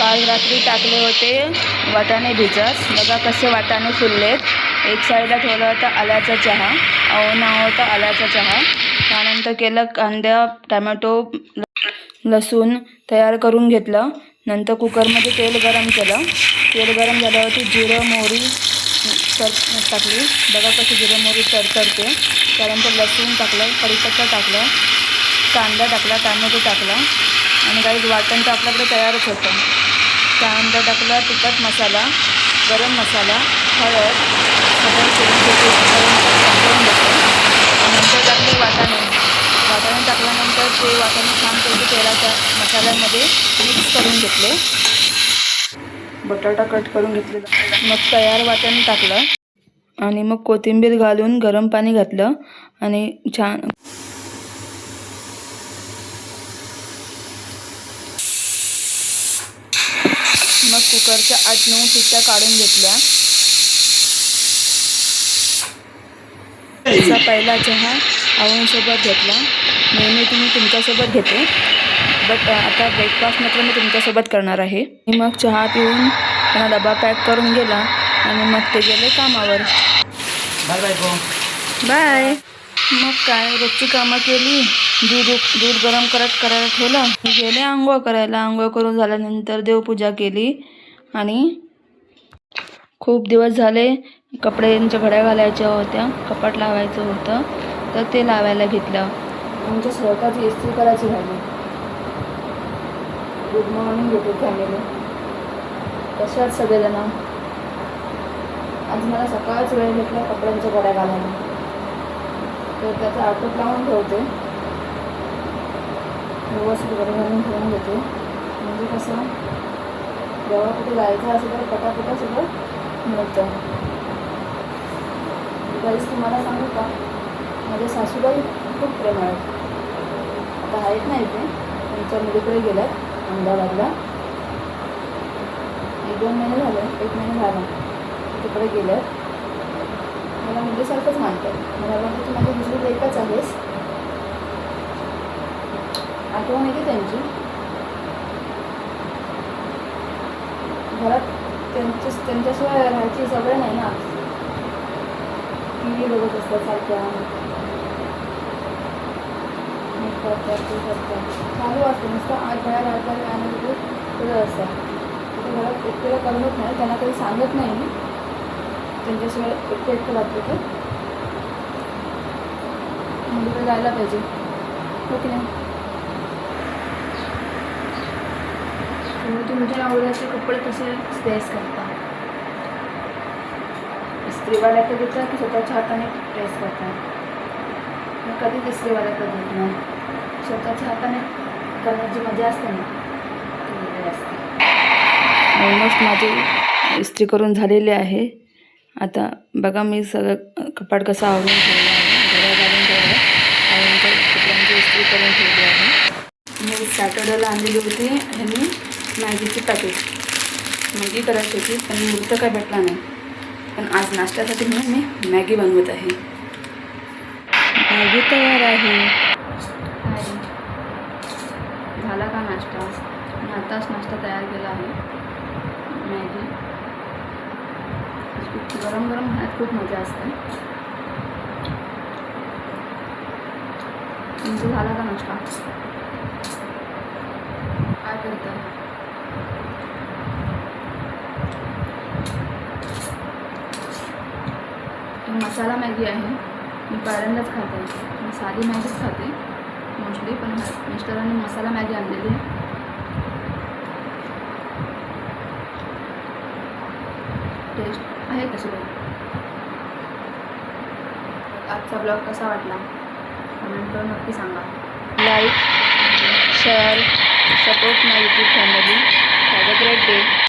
काल रात्री टाकले होते वाटाणे भिजत. बघा कसे वाटाणे फुललेत. एक साईडला ठेवला होता आल्याचा चहा, नाव होता आल्याचा चहा. त्यानंतर केलं कांदा टमॅटो लसूण तयार करून घेतलं. नंतर कुकरमध्ये तेल गरम केलं. तेल गरम झाल्यावरती जिरं मोहरी टाकली. बघा कसं जिरं मोहरी तडतडते. त्यानंतर लसूण टाकलं, कढीपत्ता टाकलं, कांदा टाकला, टमॅटो टाकला आणि काही वाटण तर आपल्याकडे तयारच होतं. त्यानंतर टाकला तिखट मसाला, गरम मसाला, हळद सगळं करून घेतलं. नंतर टाकले वाटाणे. वाटाणे टाकल्यानंतर ते वाटाणे छानपैकी तेलाच्या मसाल्यामध्ये मिक्स करून घेतले. बटाटा कट करून घेतलेला. मग तयार वाटाणे टाकलं आणि मग कोथिंबीर घालून गरम पाणी घातलं आणि छान मग कुकरच्या 8-9 शिट्ट्या काढून घेतल्या. तिचा पहिला चहा आऊंसोबत घेतला. नेहमी तुम्ही तुमच्यासोबत घेते, बट आता ब्रेकफास्ट मात्र मी तुमच्यासोबत करणार आहे. मग चहा पिऊन त्यांना डबा पॅक करून गेला आणि मग ते गेले कामावर. बाय. मग काय रोजची कामं केली. दूध गरम करायला ठेवलं. गेले आंघोळ करायला. आंघोळ करून झाल्यानंतर देवपूजा केली आणि खूप दिवस झाले कपड्यांच्या घड्या घालायच्या होत्या, कपाट लावायचं होतं, तर ते लावायला घेतलं. आमच्या स्वतःची इस्त्री करायची राहिली. गुड मॉर्निंग युट्यूब फॅमिली, कसे आहात सगळेजण. आज मला सकाळच वेळ भेटला कपड्यांच्या घड्या घालायला, तर त्याचा आटोप लावून ठेवते. व्यवस्थित घडी घालून ठेवून घेते, म्हणजे कसं जेव्हा कुठे जायचं असेल तर पटापटा सगळं मिळतं. काहीच तुम्हाला सांगू का, माझे सासूबाई खूप प्रेमळ आहेत. आता आहेत नाही ते, त्यांच्या मुलीकडे गेल्यात अहमदाबादला. 1-2 महिने झाले, 1 महिना झाला तिकडे गेल्यात. मला मुलीसारखंच मानतात. मला वाटतं की माझी दुसरी एकच आहेस. आठवण येते त्यांची. घरात त्यांच्याशिवाय राहायची सवय नाही ना. टी व्ही बघत असतात सारख्या, चालू असतं नुसतं आत बाहेर आणि पुढे असतात. ते घरात एकटेला करमत नाही. त्यांना काही सांगत नाही मी. त्यांच्याशिवाय एकटं वाटतं की मुलीकडे जायला पाहिजे, हो की नाही. तुम्ही तुमच्या आवडीचे कपडे कसे प्रेस करता. इस्त्रीवाल्याकडे देता की स्वतःच्या हाताने प्रेस करता. मी कधीच इस्त्रीवाल्याकडे देत नाही. स्वतःच्या हाताने करण्याची मजा असते ना, ती वेगळी असते. ऑलमोस्ट माझी इस्त्री करून झालेली आहे. आता बघा मी सगळं कपाट कसं आवरून ठेवलं आहे. घड्या घालून ठेवलं आणि कपड्यांची इस्त्री करून ठेवली आहे. मी सॅटर्डेला आणलेली होती ह्यांनी मॅगीची पॅकेट. मॅगी करायची होती पण मूर्त काय भेटला नाही. पण आज नाश्त्यासाठी म्हणून मी मॅगी बनवत आहे. मॅगी तयार आहे. झाला का नाश्ता. मी आताच नाश्ता तयार केला आहे. मॅगी गरम गरम खाण्यात खूप मजा असते. तुमचा झाला का नाश्ता. काय करता. मसाला मॅगी आहे. मी पहिल्यांदाच खाते. मी साधी मॅगीच खाते मोस्टली, पण मिस्टरांनी मसाला मॅगी आणलेली आहे. टेस्ट आहे कशी बघ. आजचा ब्लॉग कसा वाटला कमेंट करून नक्की सांगा. Like share support my YouTube family. Have a great day.